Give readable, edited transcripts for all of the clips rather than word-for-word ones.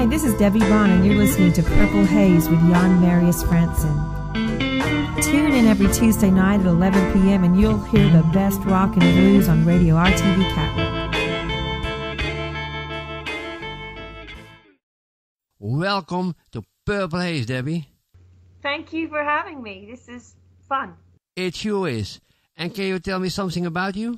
Hi, this is Debbie Bond, and you're listening to Purple Haze with Jan Marius Franzen. Tune in every Tuesday night at 11 p.m. and you'll hear the best rock and blues on radio RTV Katwijk. Welcome to Purple Haze, Debbie. Thank you for having me. This is fun. It sure is. And can you tell me something about you?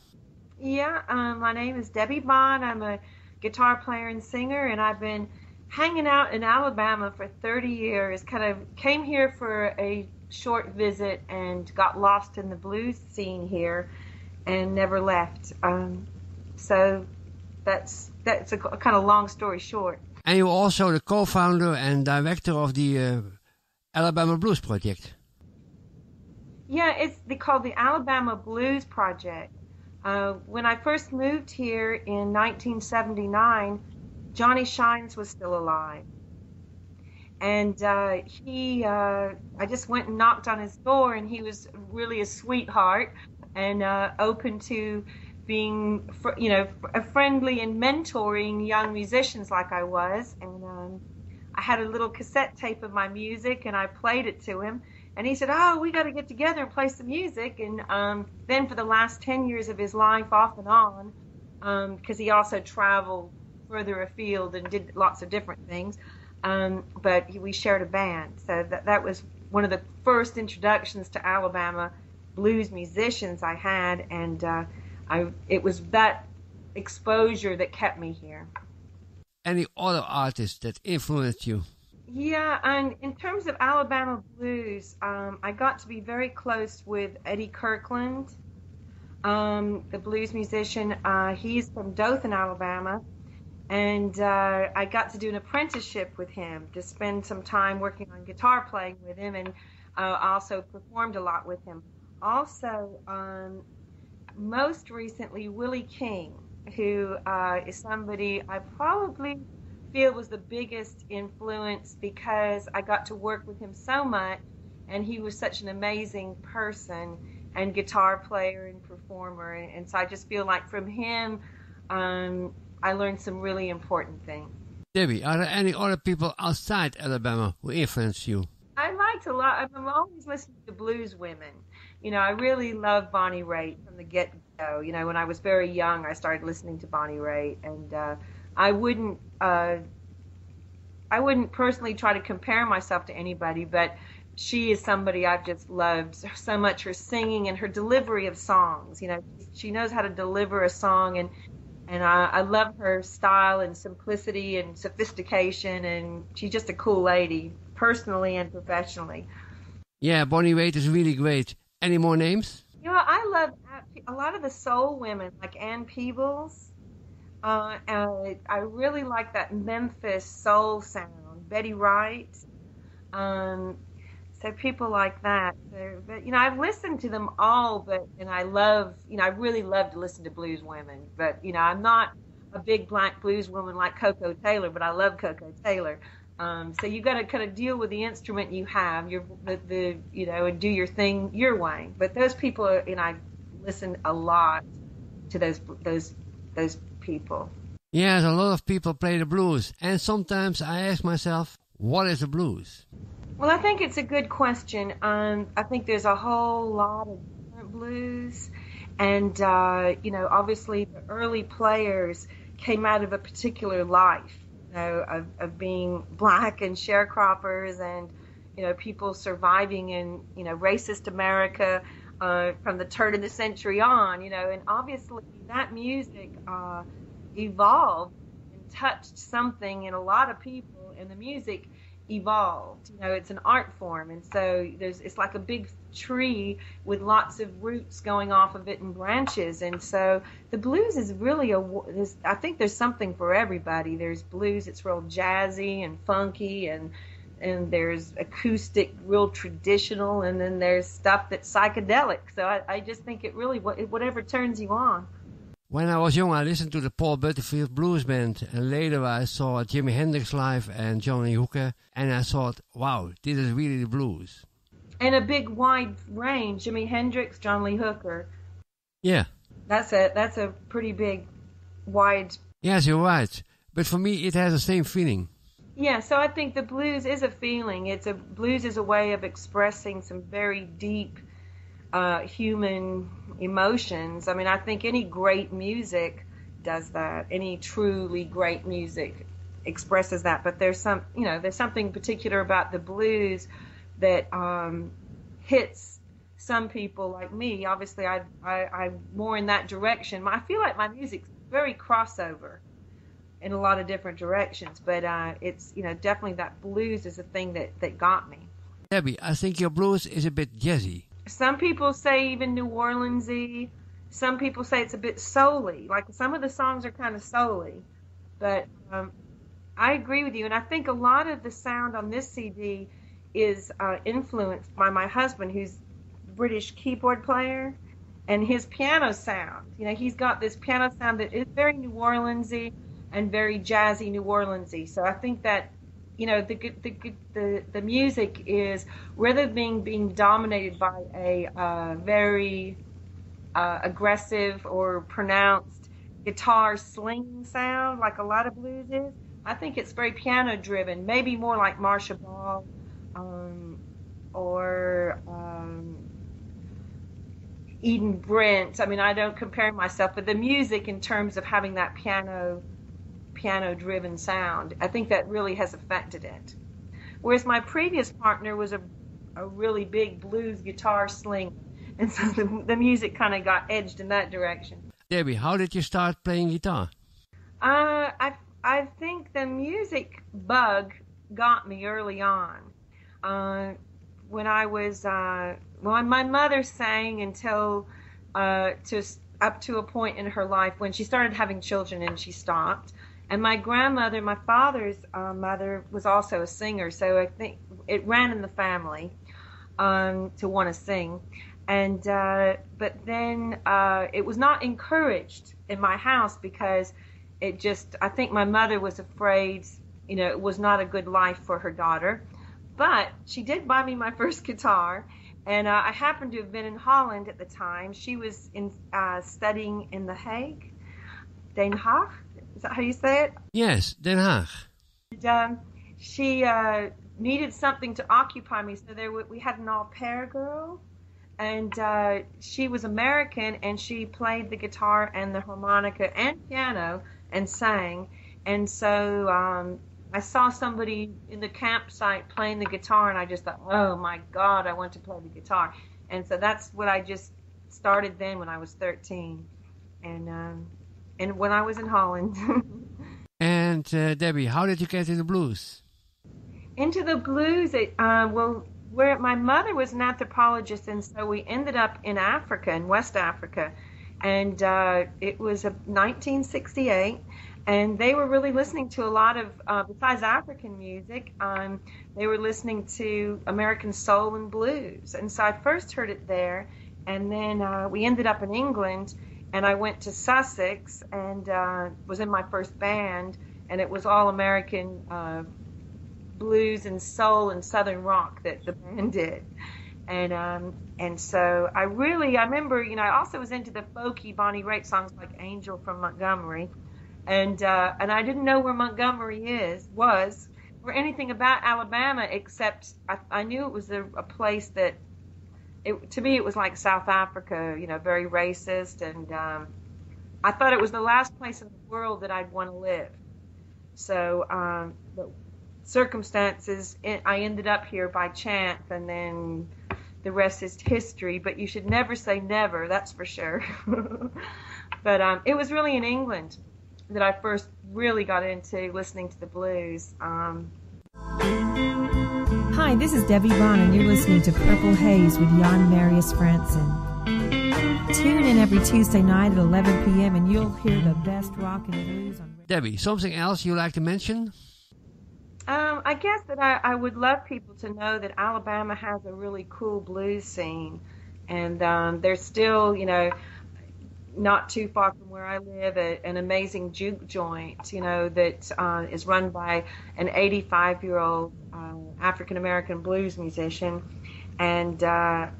Yeah, my name is Debbie Bond. I'm a guitar player and singer, and I've been hanging out in Alabama for 30 years. Kind of came here for a short visit and got lost in the blues scene here and never left. So that's a kind of long story short. And you're also the co-founder and director of the Alabama Blues Project. Yeah, it's called the Alabama Blues Project. When I first moved here in 1979, Johnny Shines was still alive. And I just went and knocked on his door, and he was really a sweetheart and open to being, friendly and mentoring young musicians like I was. And I had a little cassette tape of my music, and I played it to him. And he said, "Oh, we got to get together and play some music." And then for the last 10 years of his life, off and on, because he also traveled further afield and did lots of different things, but we shared a band. So that was one of the first introductions to Alabama blues musicians I had, and it was that exposure that kept me here. Any other artists that influenced you? Yeah, and in terms of Alabama blues, I got to be very close with Eddie Kirkland, the blues musician. He's from Dothan, Alabama, and I got to do an apprenticeship with him to spend some time working on guitar playing with him, and also performed a lot with him. Also, most recently, Willie King, who is somebody I probably feel was the biggest influence because I got to work with him so much, and he was such an amazing person and guitar player and performer, and so I just feel like from him I learned some really important things. Debbie, are there any other people outside Alabama who influenced you? I liked a lot. I'm always listening to blues women. I really love Bonnie Raitt from the get-go. When I was very young, I started listening to Bonnie Raitt, and I wouldn't personally try to compare myself to anybody, but she is somebody I've just loved so much. Her singing and her delivery of songs. She knows how to deliver a song, and I love her style and simplicity and sophistication, and she's just a cool lady, personally and professionally. Yeah, Bonnie Raitt is really great. Any more names? I love a lot of the soul women, like Ann Peebles. I really like that Memphis soul sound, Betty Wright. So people like that. But I've listened to them all, and I love, I really love to listen to blues women. But I'm not a big black blues woman like Coco Taylor, but I love Coco Taylor. So you got to kind of deal with the instrument you have, and do your thing your way. But those people, I listen a lot to those people. Yes, a lot of people play the blues, and sometimes I ask myself, what is the blues? Well, I think it's a good question. I think there's a whole lot of different blues, and obviously the early players came out of a particular life, of being black and sharecroppers, and people surviving in racist America from the turn of the century on, and obviously that music evolved and touched something in a lot of people, and the music evolved. It's an art form, and so it's like a big tree with lots of roots going off of it and branches, and so the blues is really I think there's something for everybody. There's blues, it's real jazzy and funky, and there's acoustic, real traditional, and then there's stuff that's psychedelic. So I just think it really, whatever turns you on. When I was young, I listened to the Paul Butterfield Blues Band, and later I saw Jimi Hendrix live and Johnny Hooker, and I thought, wow, this is really the blues. And a big wide range, Jimi Hendrix, John Lee Hooker. Yeah. That's a pretty big, wide... Yes, you're right. But for me, it has the same feeling. Yeah, so I think the blues is a feeling. Blues is a way of expressing some very deep human emotions. I mean, I think any great music does that. Any truly great music expresses that. But there's something particular about the blues that hits some people like me. Obviously, I'm more in that direction. I feel like my music's very crossover in a lot of different directions, but it's definitely that blues is a thing that got me. Debbie, I think your blues is a bit jazzy. Some people say even New Orleansy. Some people say it's a bit soul-y. Like some of the songs are kind of soul-y, but I agree with you. And I think a lot of the sound on this CD is influenced by my husband, who's a British keyboard player, and his piano sound. He's got this piano sound that is very New Orleansy and very jazzy New Orleansy. So I think that the music is, rather than being dominated by a very aggressive or pronounced guitar sling sound like a lot of blues is, I think it's very piano driven, maybe more like Marcia Ball or Eden Brent. I mean, I don't compare myself, but the music in terms of having that piano-driven sound, I think that really has affected it. Whereas my previous partner was a really big blues guitar slinger, and so the music kind of got edged in that direction. Debbie, how did you start playing guitar? I think the music bug got me early on. When I was, my mother sang until up to a point in her life when she started having children and she stopped. And my grandmother, my father's mother, was also a singer, so I think it ran in the family to want to sing. And but then it was not encouraged in my house because I think my mother was afraid, it was not a good life for her daughter. But she did buy me my first guitar, and I happened to have been in Holland at the time. She was studying in The Hague, Den Haag. Is that how you say it? Yes, Den Haag. And, she needed something to occupy me, so we had an au pair girl, and she was American, and she played the guitar and the harmonica and piano and sang. And so I saw somebody in the campsite playing the guitar, and I just thought, oh my God, I want to play the guitar. And so that's what I just started then when I was 13. And when I was in Holland. And Debbie, how did you get into the blues? Into the blues, where my mother was an anthropologist, and so we ended up in Africa, in West Africa, and it was 1968, and they were really listening to a lot of, besides African music, they were listening to American soul and blues, and so I first heard it there, and then we ended up in England. And I went to Sussex and was in my first band, and it was all American blues and soul and southern rock that the band did. And so I remember, I also was into the folky Bonnie Raitt songs like Angel from Montgomery, and I didn't know where Montgomery was or anything about Alabama, except I knew it was a place that. To me, it was like South Africa, very racist, and I thought it was the last place in the world that I'd want to live. So, the circumstances, I ended up here by chance, and then the rest is history. But you should never say never, that's for sure. But it was really in England that I first really got into listening to the blues. Hi, this is Debbie Vaughn, and you're listening to Purple Haze with Jan Marius Franzen. Tune in every Tuesday night at 11 p.m. and you'll hear the best rock and blues on radio. Debbie, something else you like to mention? I guess that I would love people to know that Alabama has a really cool blues scene, and there's still, not too far from where I live, an amazing juke joint, that is run by an 85-year-old African-American blues musician. And that,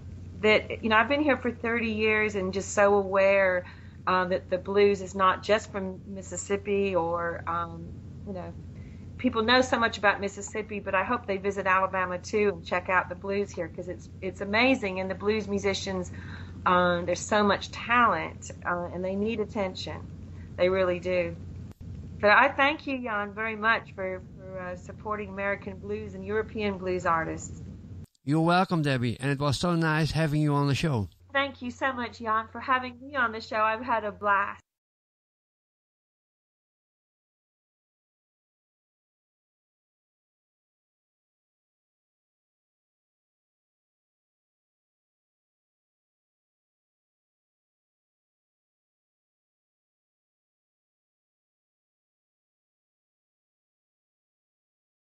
I've been here for 30 years and just so aware that the blues is not just from Mississippi or, people know so much about Mississippi, but I hope they visit Alabama too and check out the blues here, because it's amazing. And the blues musicians, there's so much talent, and they need attention. They really do. But I thank you, Jan, very much for supporting American blues and European blues artists. You're welcome, Debbie, and it was so nice having you on the show. Thank you so much, Jan, for having me on the show. I've had a blast.